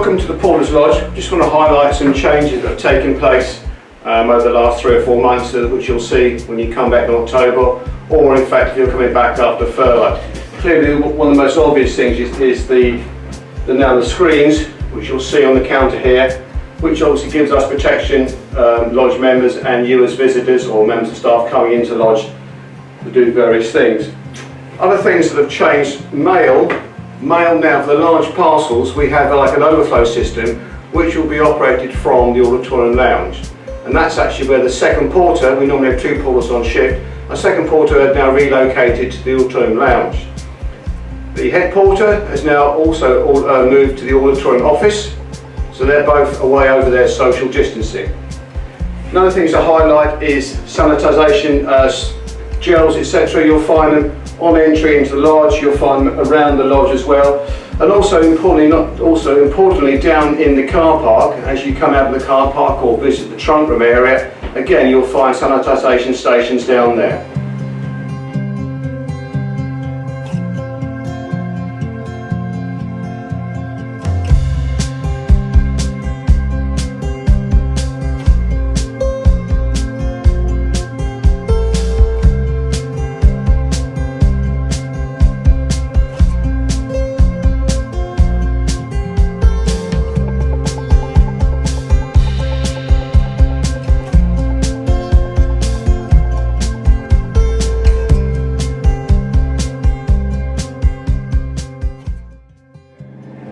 Welcome to the Porters Lodge. Just want to highlight some changes that have taken place over the last 3 or 4 months, which you'll see when you come back in October, or in fact if you're coming back after furlough. Clearly one of the most obvious things is the screens, which you'll see on the counter here, which obviously gives us protection, lodge members and you as visitors or members of staff coming into lodge to do various things. Other things that have changed, mail now for the large parcels, we have like an overflow system which will be operated from the auditorium lounge, and that's actually where the second porter, we normally have 2 porters on shift, our second porter has now relocated to the auditorium lounge. The head porter has now also moved to the auditorium office, so they're both away over their social distancing. Another thing to highlight is sanitisation, gels, etc. You'll find them on entry into the lodge, you'll find them around the lodge as well, and also importantly down in the car park, as you come out of the car park or visit the trunk room area, again you'll find sanitisation stations down there.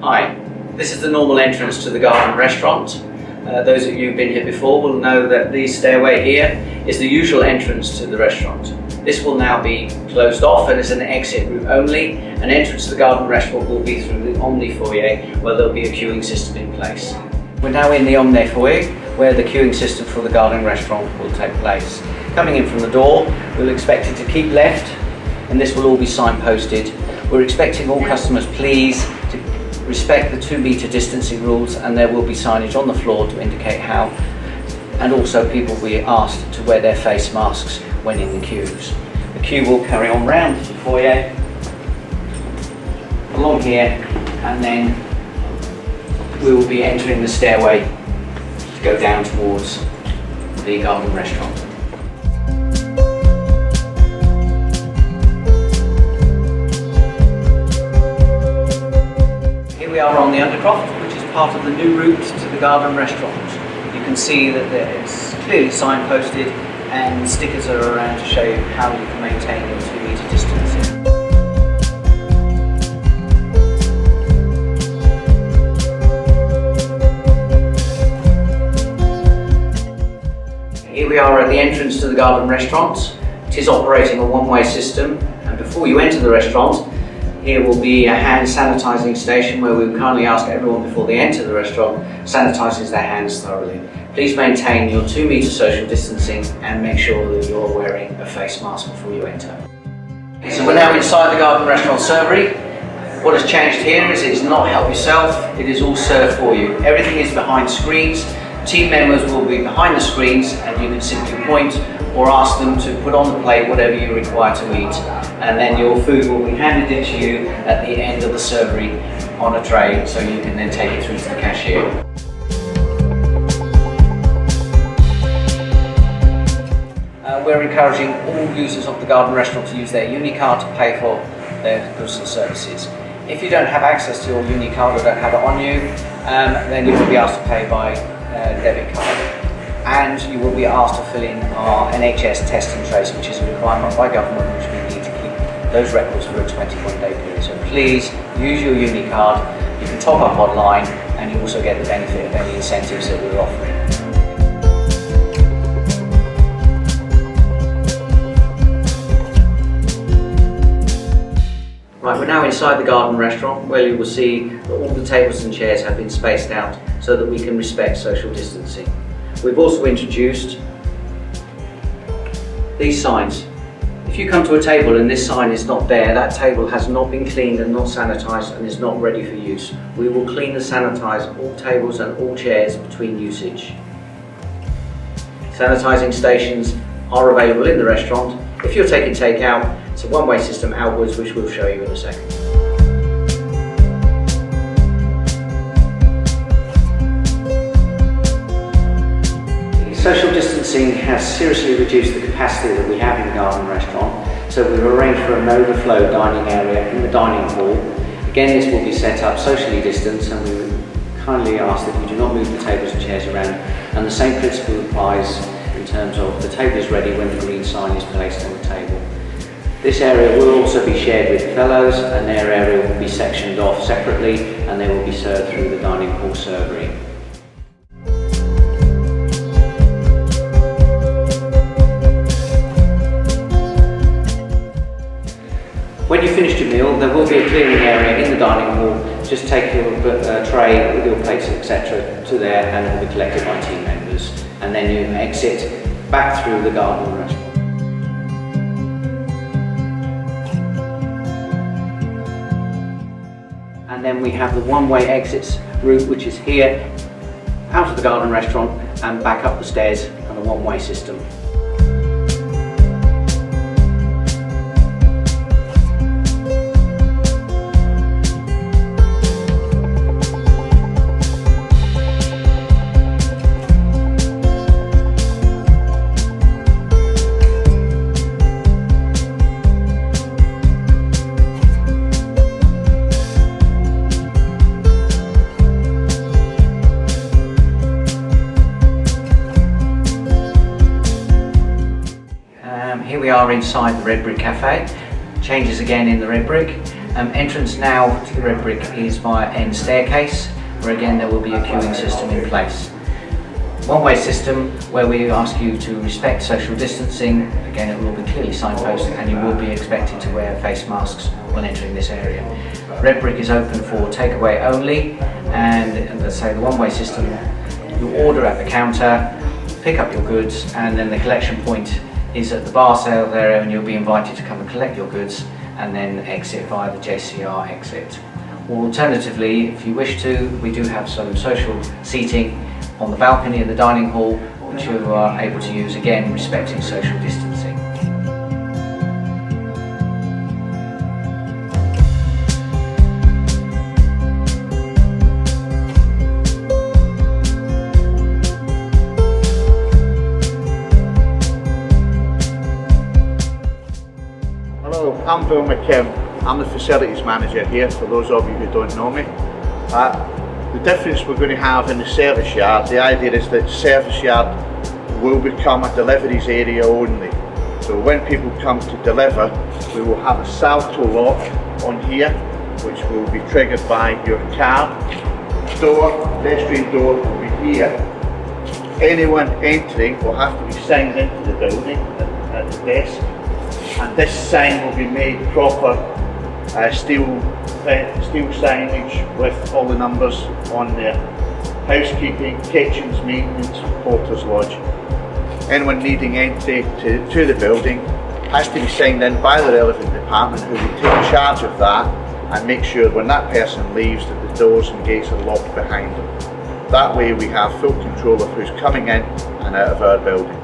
Hi, this is the normal entrance to the Garden Restaurant. Those of you who've been here before will know that the stairway here is the usual entrance to the restaurant. This will now be closed off and is an exit route only. An entrance to the Garden Restaurant will be through the Omni foyer, where there'll be a queuing system in place. We're now in the Omni foyer, where the queuing system for the Garden Restaurant will take place. Coming in from the door, we'll expect it to keep left, and this will all be signposted. We're expecting all customers please to respect the 2-metre distancing rules, and there will be signage on the floor to indicate how, and also people will be asked to wear their face masks when in the queues. The queue will carry on round the foyer, along here, and then we will be entering the stairway to go down towards the Garden Restaurant. We are on the Undercroft, which is part of the new route to the Garden Restaurant. You can see that it's clearly signposted and stickers are around to show you how you can maintain your 2-metre distancing. Here we are at the entrance to the Garden Restaurant. It is operating a one-way system, and before you enter the restaurant, here will be a hand sanitising station where we kindly ask everyone before they enter the restaurant sanitises their hands thoroughly. Please maintain your 2-metre social distancing and make sure that you're wearing a face mask before you enter. So we're now inside the Garden Restaurant servery. What has changed here is it's not help yourself, it is all served for you. Everything is behind screens. Team members will be behind the screens and you can simply point or ask them to put on the plate whatever you require to eat, and then your food will be handed in to you at the end of the servery on a tray, so you can then take it through to the cashier. We're encouraging all users of the Garden Restaurant to use their Unicard to pay for their goods and services. If you don't have access to your Unicard or don't have it on you, then you will be asked to pay by debit card. And you will be asked to fill in our NHS test and trace, which is a requirement by government, which we need to keep those records for a 21-day period. So please use your Unicard. You can top up online, and you also get the benefit of any incentives that we're offering. Right, we're now inside the Garden Restaurant, where you will see that all the tables and chairs have been spaced out so that we can respect social distancing. We've also introduced these signs. If you come to a table and this sign is not there, that table has not been cleaned and not sanitised and is not ready for use. We will clean and sanitise all tables and all chairs between usage. Sanitising stations are available in the restaurant. If you're taking takeout, it's a one-way system outwards, which we'll show you in a second. Social distancing has seriously reduced the capacity that we have in the Garden Restaurant, so we've arranged for an overflow dining area in the dining hall. Again, this will be set up socially distanced, and we would kindly ask that you do not move the tables and chairs around, and the same principle applies in terms of the table is ready when the green sign is placed on the table. This area will also be shared with fellows, and their area will be sectioned off separately, and they will be served through the dining hall servery. When you've finished your meal, there will be a clearing area in the dining hall. Just take your tray with your plates, etc. to there, and it will be collected by team members. And then you exit back through the Garden Restaurant. And then we have the one-way exits route, which is here, out of the Garden Restaurant and back up the stairs on a one-way system. Here we are inside the Red Brick Cafe. Changes again in the Red Brick. Entrance now to the Red Brick is via end staircase, where again there will be a queuing system in place. One-way system where we ask you to respect social distancing. Again, it will be clearly signposted, and you will be expected to wear face masks when entering this area. Red Brick is open for takeaway only, and let's say the one-way system, you order at the counter, pick up your goods, and then the collection point is at the bar sale area, and you'll be invited to come and collect your goods and then exit via the JCR exit. Or alternatively, if you wish to, we do have some social seating on the balcony of the dining hall, which you are able to use, again respecting social distancing. Hello, I'm Bill McKim. I'm the facilities manager here, for those of you who don't know me. The difference we're going to have in the service yard, the idea is that service yard will become a deliveries area only. So when people come to deliver, we will have a Salto lock on here, which will be triggered by your card. Pedestrian door will be here. Anyone entering will have to be signed into the building at the desk. And this sign will be made proper steel signage with all the numbers on there. Housekeeping, kitchens, maintenance, porter's lodge. Anyone needing entry to the building has to be signed in by the relevant department, who will take charge of that and make sure when that person leaves that the doors and gates are locked behind them. That way we have full control of who's coming in and out of our building.